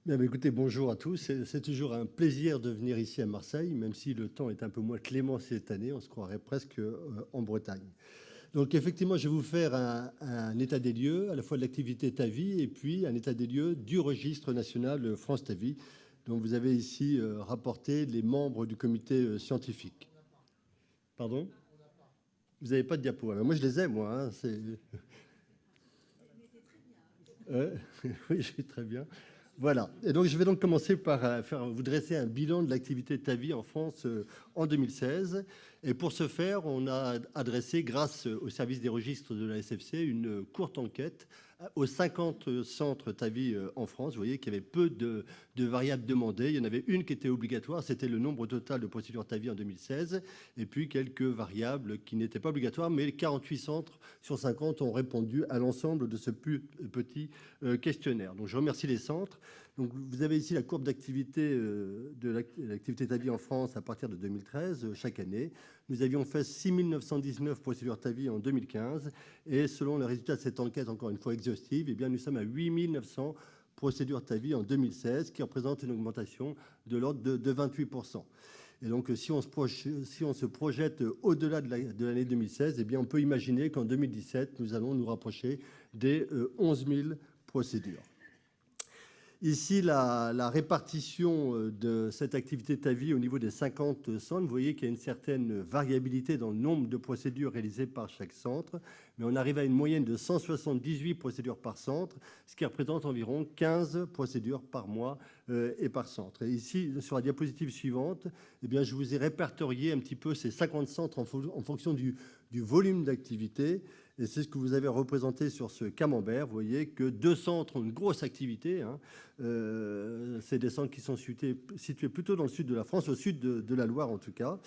Bien, bah, écoutez, bonjour à tous. C'est toujours un plaisir de venir ici à Marseille, même si le temps est un peu moins clément cette année. On se croirait presque en Bretagne. Donc, effectivement, je vais vous faire un état des lieux, à la fois de l'activité TAVI et puis un état des lieux du registre national France TAVI, dont vous avez ici rapporté les membres du comité scientifique. Pardon? Vous n'avez pas de diapo? Alors, moi, je les ai, moi. Hein, Euh, oui, je suis très bien. Voilà. Et donc, je vais donc commencer par vous dresser un bilan de l'activité TAVI en France en 2016. Et pour ce faire, on a adressé, grâce au service des registres de la SFC, une courte enquête aux 50 centres TAVI en France. Vous voyez qu'il y avait peu de variables demandées. Il y en avait une qui était obligatoire, c'était le nombre total de procédures TAVI en 2016. Et puis quelques variables qui n'étaient pas obligatoires, mais 48 centres sur 50 ont répondu à l'ensemble de ce petit questionnaire. Donc je remercie les centres. Donc vous avez ici la courbe d'activité de l'activité TAVI en France à partir de 2013, chaque année. Nous avions fait 6 919 procédures TAVI en 2015 et selon les résultats de cette enquête, encore une fois exhaustive, eh bien, nous sommes à 8 900 procédures TAVI en 2016, qui représente une augmentation de l'ordre de 28%. Et donc, si on se projette au-delà de l'année 2016, eh bien, on peut imaginer qu'en 2017, nous allons nous rapprocher des 11 000 procédures. Ici, la répartition de cette activité TAVI au niveau des 50 centres, vous voyez qu'il y a une certaine variabilité dans le nombre de procédures réalisées par chaque centre, mais on arrive à une moyenne de 178 procédures par centre, ce qui représente environ 15 procédures par mois et par centre. Et ici, sur la diapositive suivante, eh bien, je vous ai répertorié un petit peu ces 50 centres en fonction du volume d'activité. Et c'est ce que vous avez représenté sur ce camembert. Vous voyez que 2 centres ont une grosse activité. Hein. C'est des centres qui sont situés plutôt dans le sud de la France, au sud de la Loire en tout cas.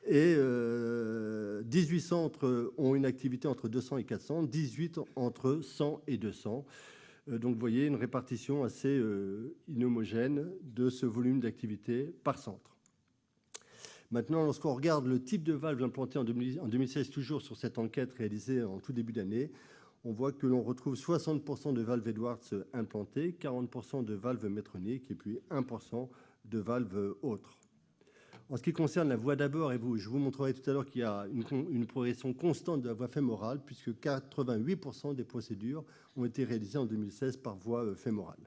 Et 18 centres ont une activité entre 200 et 400, 18 entre 100 et 200. Donc vous voyez une répartition assez inhomogène de ce volume d'activité par centre. Maintenant, lorsqu'on regarde le type de valve implantée en 2016, toujours sur cette enquête réalisée en tout début d'année, on voit que l'on retrouve 60% de valves Edwards implantées, 40% de valves Medtronic et puis 1% de valves autres. En ce qui concerne la voie d'abord, je vous montrerai tout à l'heure qu'il y a une progression constante de la voie fémorale, puisque 88% des procédures ont été réalisées en 2016 par voie fémorale.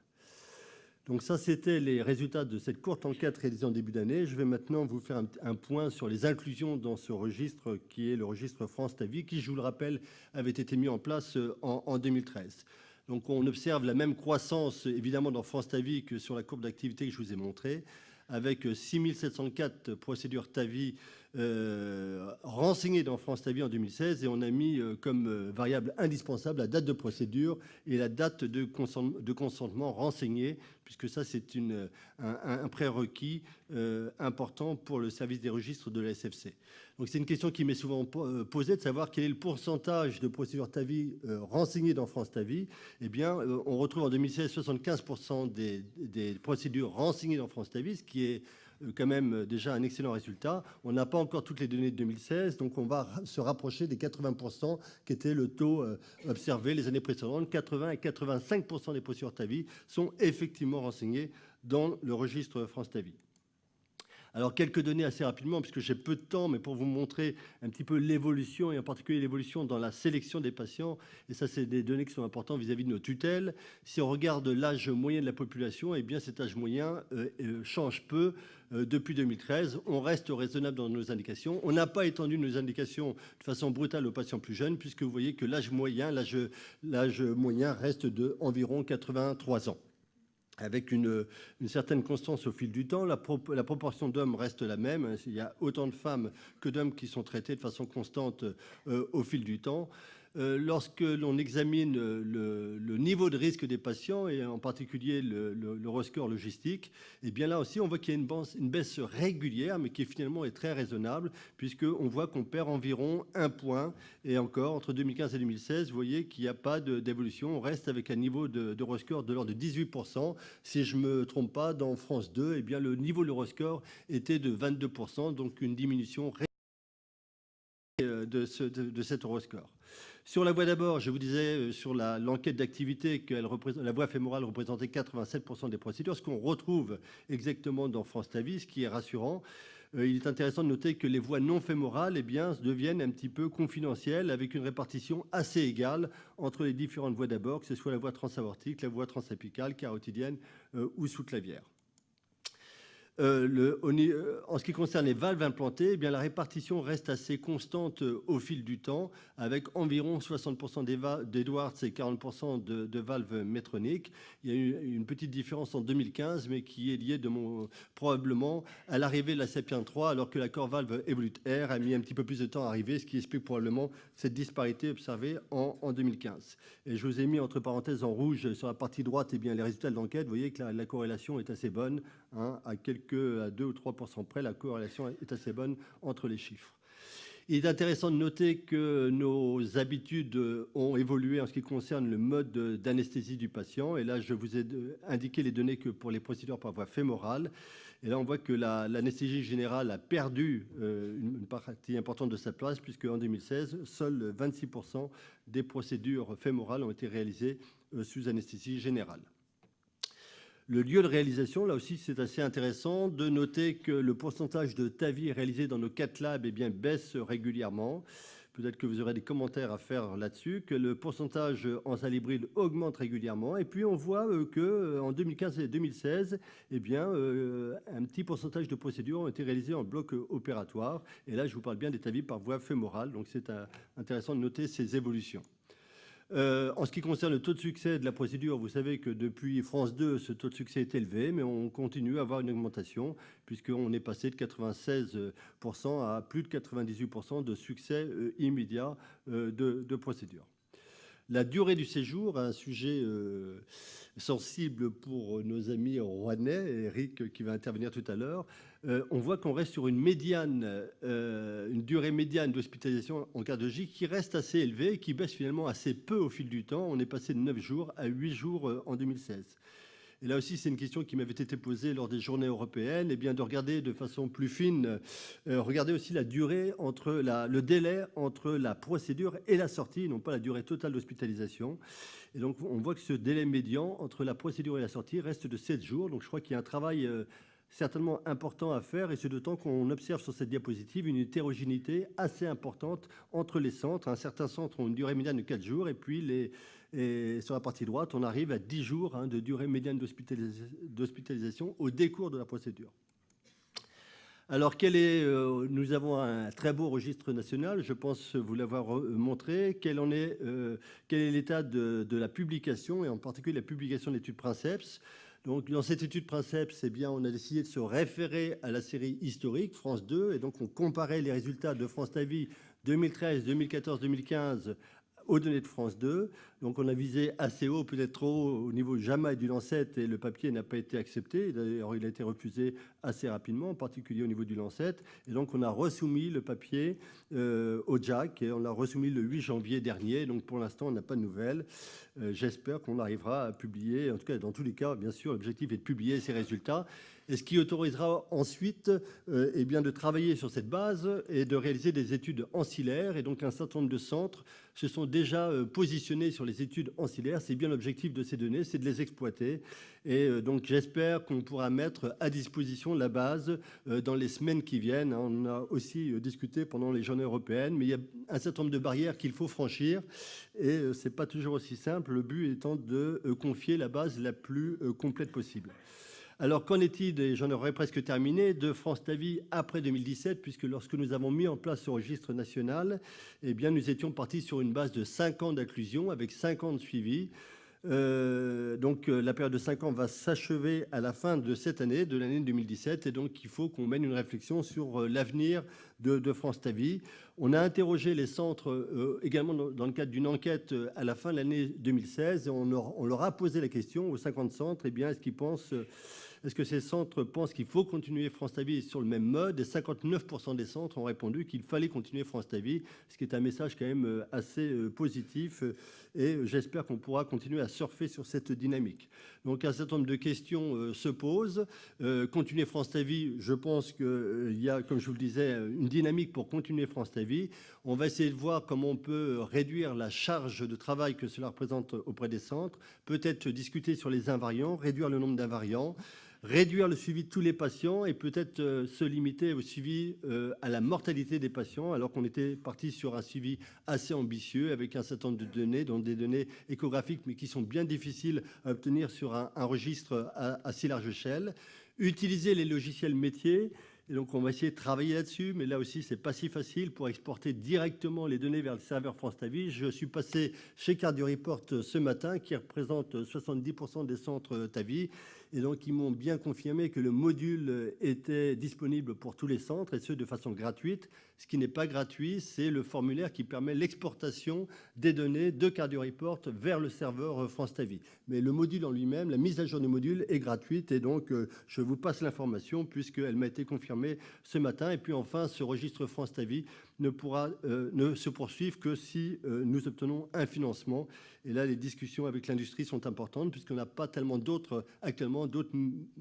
Donc ça, c'était les résultats de cette courte enquête réalisée en début d'année. Je vais maintenant vous faire un point sur les inclusions dans ce registre, qui est le registre France TAVI, qui, je vous le rappelle, avait été mis en place en 2013. Donc on observe la même croissance, évidemment, dans France TAVI que sur la courbe d'activité que je vous ai montrée, avec 6 704 procédures TAVI renseignées dans France TAVI en 2016, et on a mis comme variable indispensable la date de procédure et la date de consentement renseigné, puisque ça c'est un prérequis important pour le service des registres de la SFC. Donc c'est une question qui m'est souvent posée, de savoir quel est le pourcentage de procédures TAVI renseignées dans France TAVI. Eh bien, on retrouve en 2016 75% des procédures renseignées dans France TAVI, ce qui est quand même déjà un excellent résultat. On n'a pas encore toutes les données de 2016, donc on va se rapprocher des 80% qui était le taux observé les années précédentes. 80 et 85% des procédures TAVI sont effectivement renseignées dans le registre France TAVI. Alors, quelques données assez rapidement, puisque j'ai peu de temps, mais pour vous montrer un petit peu l'évolution, et en particulier l'évolution dans la sélection des patients. Et ça, c'est des données qui sont importantes vis-à-vis de nos tutelles. Si on regarde l'âge moyen de la population, eh bien, cet âge moyen change peu depuis 2013. On reste raisonnable dans nos indications. On n'a pas étendu nos indications de façon brutale aux patients plus jeunes, puisque vous voyez que l'âge moyen reste de environ 83 ans, avec une certaine constance au fil du temps. La proportion d'hommes reste la même. Il y a autant de femmes que d'hommes qui sont traités de façon constante au fil du temps. Lorsque l'on examine le niveau de risque des patients, et en particulier le rescore logistique, et bien là aussi, on voit qu'il y a une baisse régulière, mais qui finalement est très raisonnable, puisqu'on voit qu'on perd environ 1 point. Et encore, entre 2015 et 2016, vous voyez qu'il n'y a pas d'évolution. On reste avec un niveau de rescore de l'ordre de 18%. Si je ne me trompe pas, dans France 2, eh bien, le niveau de rescore était de 22%, donc une diminution de cet Euroscore. Sur la voie d'abord, je vous disais sur l'enquête d'activité que la voie fémorale représentait 87% des procédures, ce qu'on retrouve exactement dans France Ta Vie, ce qui est rassurant. Il est intéressant de noter que les voies non fémorales deviennent un petit peu confidentielles avec une répartition assez égale entre les différentes voies d'abord, que ce soit la voie transaortique, la voie transapicale, carotidienne ou sous-clavière. En ce qui concerne les valves implantées, eh bien, la répartition reste assez constante au fil du temps, avec environ 60% d'Edwards et 40% de valves Medtronic. Il y a eu une petite différence en 2015, mais qui est liée probablement à l'arrivée de la Sapien 3, alors que la Core Valve Evolute Air a mis un petit peu plus de temps à arriver, ce qui explique probablement cette disparité observée en 2015. Et je vous ai mis entre parenthèses en rouge sur la partie droite eh bien, les résultats de l'enquête. Vous voyez que la corrélation est assez bonne, hein, à 2 ou 3% près, la corrélation est assez bonne entre les chiffres. Il est intéressant de noter que nos habitudes ont évolué en ce qui concerne le mode d'anesthésie du patient. Et là, je vous ai indiqué les données que pour les procédures par voie fémorale. Et là, on voit que l'anesthésie générale a perdu une partie importante de sa place, puisque en 2016, seuls 26% des procédures fémorales ont été réalisées sous anesthésie générale. Le lieu de réalisation, là aussi, c'est assez intéressant de noter que le pourcentage de TAVI réalisé dans nos 4 labs eh bien, baisse régulièrement. Peut-être que vous aurez des commentaires à faire là-dessus, que le pourcentage en salle hybride augmente régulièrement. Et puis, on voit qu'en 2015 et 2016, eh bien, un petit pourcentage de procédures ont été réalisées en bloc opératoire. Et là, je vous parle bien des TAVI par voie fémorale. Donc, c'est intéressant de noter ces évolutions. En ce qui concerne le taux de succès de la procédure, vous savez que depuis France 2, ce taux de succès est élevé, mais on continue à avoir une augmentation, puisqu'on est passé de 96% à plus de 98% de succès immédiat de procédure. La durée du séjour, un sujet sensible pour nos amis rouennais, Eric qui va intervenir tout à l'heure. On voit qu'on reste sur une durée médiane d'hospitalisation en cardiologie qui reste assez élevée et qui baisse finalement assez peu au fil du temps. On est passé de 9 jours à 8 jours en 2016. Et là aussi, c'est une question qui m'avait été posée lors des journées européennes, et bien de regarder de façon plus fine, regarder aussi la durée le délai entre la procédure et la sortie, non pas la durée totale d'hospitalisation. Et donc, on voit que ce délai médian entre la procédure et la sortie reste de 7 jours. Donc, je crois qu'il y a un travail certainement important à faire, et c'est d'autant qu'on observe sur cette diapositive une hétérogénéité assez importante entre les centres. Certains centres ont une durée médiane de 4 jours, et puis sur la partie droite, on arrive à 10 jours de durée médiane d'hospitalisation au décours de la procédure. Alors, nous avons un très beau registre national, je pense vous l'avoir montré. Quel est l'état de la publication, et en particulier la publication de l'étude Princeps. Donc, dans cette étude Princeps, eh bien, on a décidé de se référer à la série historique France 2, et donc on comparait les résultats de France Ta Vie 2013, 2014, 2015 aux données de France 2. Donc, on a visé assez haut, peut-être trop haut, au niveau JAMA et du Lancet, et le papier n'a pas été accepté. D'ailleurs, il a été refusé assez rapidement, en particulier au niveau du Lancet. Et donc, on a resoumis le papier au JAC, et on l'a resoumis le 8 janvier dernier. Donc, pour l'instant, on n'a pas de nouvelles. J'espère qu'on arrivera à publier. En tout cas, dans tous les cas, bien sûr, l'objectif est de publier ces résultats. Et ce qui autorisera ensuite eh bien, de travailler sur cette base et de réaliser des études ancillaires. Et donc, un certain nombre de centres se sont déjà positionnés sur les études ancillaires. C'est bien l'objectif de ces données, c'est de les exploiter. Et donc, j'espère qu'on pourra mettre à disposition la base dans les semaines qui viennent. On a aussi discuté pendant les journées européennes, mais il y a un certain nombre de barrières qu'il faut franchir. Et ce n'est pas toujours aussi simple, le but étant de confier la base la plus complète possible. Alors, qu'en est-il, et j'en aurais presque terminé, de France Ta Vie après 2017, puisque lorsque nous avons mis en place ce registre national, eh bien, nous étions partis sur une base de 5 ans d'inclusion avec 5 ans de suivi. Donc, la période de 5 ans va s'achever à la fin de cette année, de l'année 2017, et donc il faut qu'on mène une réflexion sur l'avenir de France Ta Vie. On a interrogé les centres également dans le cadre d'une enquête à la fin de l'année 2016, et on leur a posé la question aux 50 centres, eh bien, est-ce que ces centres pensent qu'il faut continuer France Ta Vie sur le même mode? Et 59% des centres ont répondu qu'il fallait continuer France Ta Vie, ce qui est un message quand même assez positif. Et j'espère qu'on pourra continuer à surfer sur cette dynamique. Donc, un certain nombre de questions se posent. Continuer France Ta Vie, je pense qu'il y a, comme je vous le disais, une dynamique pour continuer France Ta Vie. On va essayer de voir comment on peut réduire la charge de travail que cela représente auprès des centres, peut-être discuter sur les invariants, réduire le nombre d'invariants, réduire le suivi de tous les patients et peut-être se limiter au suivi à la mortalité des patients, alors qu'on était parti sur un suivi assez ambitieux avec un certain nombre de données, dont des données échographiques, mais qui sont bien difficiles à obtenir sur un registre à si large échelle. Utiliser les logiciels métiers. Et donc, on va essayer de travailler là-dessus, mais là aussi, c'est pas si facile pour exporter directement les données vers le serveur France Ta Vie. Je suis passé chez CardioReport ce matin, qui représente 70% des centres Ta Vie. Et donc, ils m'ont bien confirmé que le module était disponible pour tous les centres, et ce, de façon gratuite. Ce qui n'est pas gratuit, c'est le formulaire qui permet l'exportation des données de CardioReport vers le serveur France Ta Vie. Mais le module en lui-même, la mise à jour du module est gratuite, et donc je vous passe l'information puisqu'elle m'a été confirmée ce matin. Et puis enfin, ce registre France Ta Vie ne pourra ne se poursuivre que si nous obtenons un financement. Et là, les discussions avec l'industrie sont importantes puisqu'on n'a pas tellement actuellement d'autres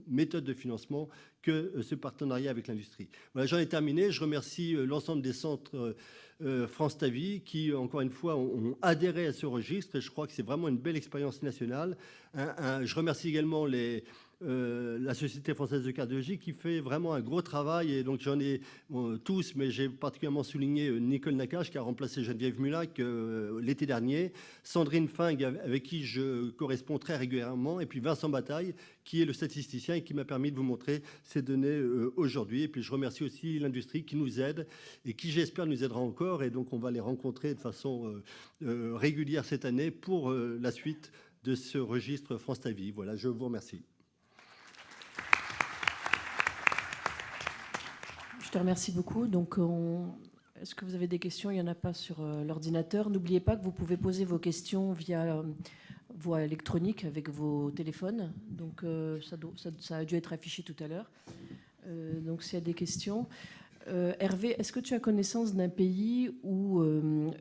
méthodes de financement que ce partenariat avec l'industrie. Voilà, j'en ai terminé. Je remercie l'ensemble des centres France Ta Vie qui, encore une fois, ont adhéré à ce registre. Et je crois que c'est vraiment une belle expérience nationale. Je remercie également la Société française de cardiologie qui fait vraiment un gros travail. Et donc, j'en ai tous, mais j'ai particulièrement souligné Nicole Nakache qui a remplacé Geneviève Mulac l'été dernier, Sandrine Fing avec qui je corresponds très régulièrement, et puis Vincent Bataille qui est le statisticien et qui m'a permis de vous montrer ces données aujourd'hui. Et puis, je remercie aussi l'industrie qui nous aide et qui, j'espère, nous aidera encore. Et donc, on va les rencontrer de façon régulière cette année pour la suite de ce registre France Ta Vie. Voilà, je vous remercie. Je te remercie beaucoup. Donc, est-ce que vous avez des questions? Il n'y en a pas sur l'ordinateur. N'oubliez pas que vous pouvez poser vos questions via voie électronique avec vos téléphones. Donc, ça a dû être affiché tout à l'heure. Donc, s'il y a des questions. Hervé, est-ce que tu as connaissance d'un pays où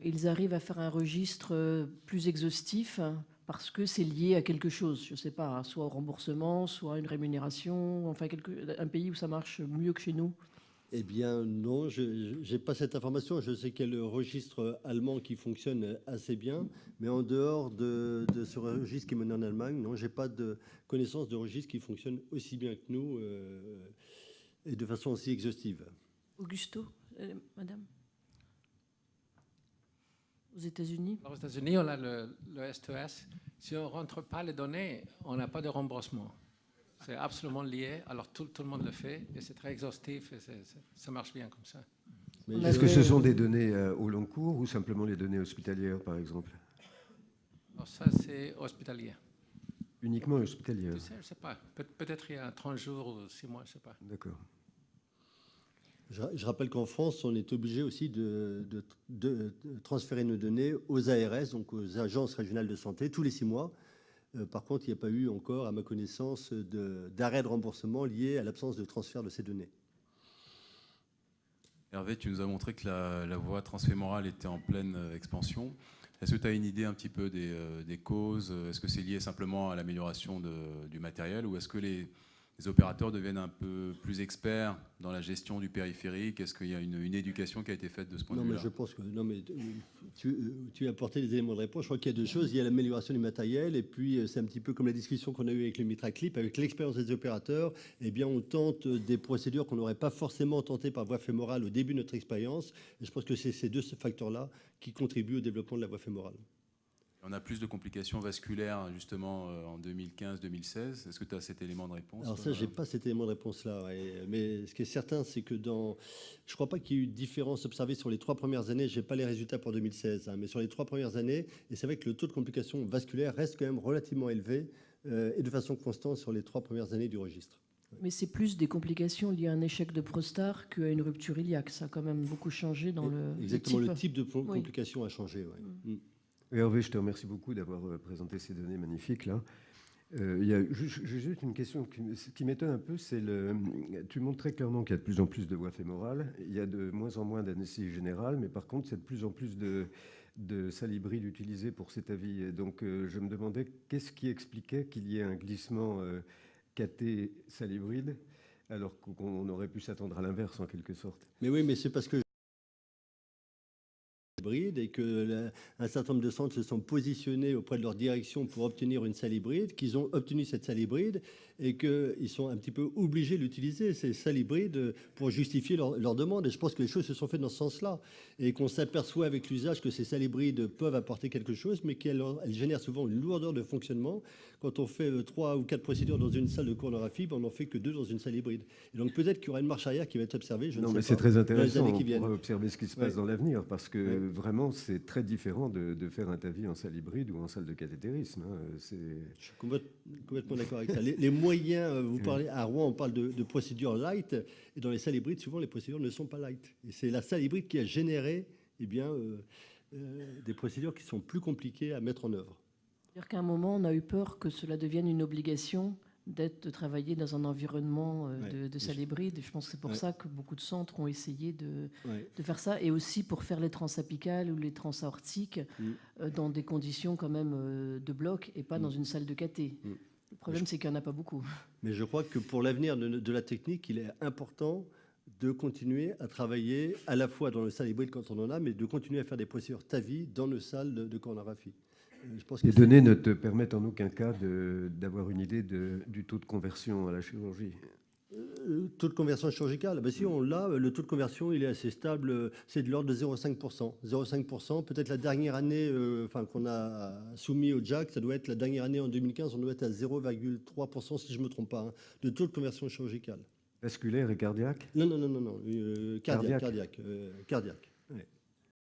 ils arrivent à faire un registre plus exhaustif parce que c'est lié à quelque chose? Je ne sais pas, soit au remboursement, soit à une rémunération, enfin un pays où ça marche mieux que chez nous? Eh bien, non, je n'ai pas cette information. Je sais qu'il y a le registre allemand qui fonctionne assez bien, mais en dehors de ce registre qui est mené en Allemagne, non, je n'ai pas de connaissance de registre qui fonctionne aussi bien que nous et de façon aussi exhaustive. Augusto, madame? Aux États-Unis? Aux États-Unis, on a le STS. Si on ne rentre pas les données, on n'a pas de remboursement. C'est absolument lié. Alors, tout le monde le fait et c'est très exhaustif et ça marche bien comme ça. Est-ce que ce sont des données au long cours ou simplement les données hospitalières, par exemple? Alors ça, c'est hospitalier. Uniquement hospitalier? Je ne sais pas. Peut-être il y a 30 jours ou 6 mois, je ne sais pas. D'accord. Je rappelle qu'en France, on est obligé aussi de transférer nos données aux ARS, donc aux agences régionales de santé, tous les 6 mois. Par contre, il n'y a pas eu encore, à ma connaissance, d'arrêt de remboursement lié à l'absence de transfert de ces données. Hervé, tu nous as montré que la voie transfémorale était en pleine expansion. Est-ce que tu as une idée un petit peu des causes? Est-ce que c'est lié simplement à l'amélioration du matériel ou est-ce que les opérateurs deviennent un peu plus experts dans la gestion du périphérique? Est-ce qu'il y a une éducation qui a été faite de ce point de vue-là? Non, mais je pense que tu as apporté des éléments de réponse. Je crois qu'il y a deux choses. Il y a l'amélioration du matériel et puis c'est un petit peu comme la discussion qu'on a eue avec le MitraClip, avec l'expérience des opérateurs. Eh bien, on tente des procédures qu'on n'aurait pas forcément tentées par voie fémorale au début de notre expérience. Et je pense que c'est ces deux facteurs-là qui contribuent au développement de la voie fémorale. On a plus de complications vasculaires justement en 2015-2016. Est-ce que tu as cet élément de réponse? Alors ça, je n'ai pas cet élément de réponse-là. Mais ce qui est certain, c'est que je ne crois pas qu'il y ait eu de différence observée sur les 3 premières années. Je n'ai pas les résultats pour 2016, mais sur les 3 premières années, et c'est vrai que le taux de complications vasculaires reste quand même relativement élevé et de façon constante sur les 3 premières années du registre. Mais c'est plus des complications liées à un échec de prostate qu'à une rupture iliaque. Ça a quand même beaucoup changé dans Exactement, le type de complications a changé. Ouais. Hervé, je te remercie beaucoup d'avoir présenté ces données magnifiques là. Il y a juste une question qui m'étonne un peu, c'est tu montres très clairement qu'il y a de plus en plus de voies fémorales, il y a de moins en moins d'anesthésie générale, mais par contre, il y a de plus en plus de salibride utilisé pour cet avis. Donc, je me demandais qu'est-ce qui expliquait qu'il y ait un glissement cathé-salibride, alors qu'on aurait pu s'attendre à l'inverse en quelque sorte. Mais oui, mais c'est parce que hybride et qu'un certain nombre de centres se sont positionnés auprès de leur direction pour obtenir une salle hybride, qu'ils ont obtenu cette salle hybride et qu'ils sont un petit peu obligés d'utiliser ces salles hybrides pour justifier leur demande. Et je pense que les choses se sont faites dans ce sens-là et qu'on s'aperçoit avec l'usage que ces salles hybrides peuvent apporter quelque chose, mais qu'elles génèrent souvent une lourdeur de fonctionnement. Quand on fait 3 ou 4 procédures dans une salle de coronographie, on n'en fait que 2 dans une salle hybride. Et donc peut-être qu'il y aura une marche arrière qui va être observée. Je ne sais mais pas, c'est très intéressant. dans les années qui On viennent. pourra observer ce qui se passe dans l'avenir, parce que Ouais. vraiment, c'est très différent de faire un TAVI en salle hybride ou en salle de cathétérisme. Je suis complètement d'accord avec ça. Les moyens, vous parlez à Rouen, on parle de procédures light, et dans les salles hybrides, souvent les procédures ne sont pas light. Et c'est la salle hybride qui a généré des procédures qui sont plus compliquées à mettre en œuvre. C'est-à-dire qu'à un moment, on a eu peur que cela devienne une obligation de travailler dans un environnement de salle hybride. Je pense que c'est pour ça que beaucoup de centres ont essayé de faire ça, et aussi pour faire les transapicales ou les transaortiques dans des conditions quand même de bloc et pas dans une salle de cathé. Le problème, c'est qu'il n'y en a pas beaucoup. Mais je crois que pour l'avenir de la technique, il est important de continuer à travailler à la fois dans le salle hybride quand on en a, mais de continuer à faire des procédures TAVI dans nos salles de coronographie. Les données ne te permettent en aucun cas d'avoir une idée du taux de conversion à la chirurgie. Taux de conversion chirurgicale, si on l'a, le taux de conversion il est assez stable, c'est de l'ordre de 0,5%. 0,5%, peut-être la dernière année qu'on a soumis au JAC, ça doit être la dernière année en 2015, on doit être à 0,3% si je ne me trompe pas, de taux de conversion chirurgicale. Vasculaire et cardiaque? Non, cardiaque. Ouais.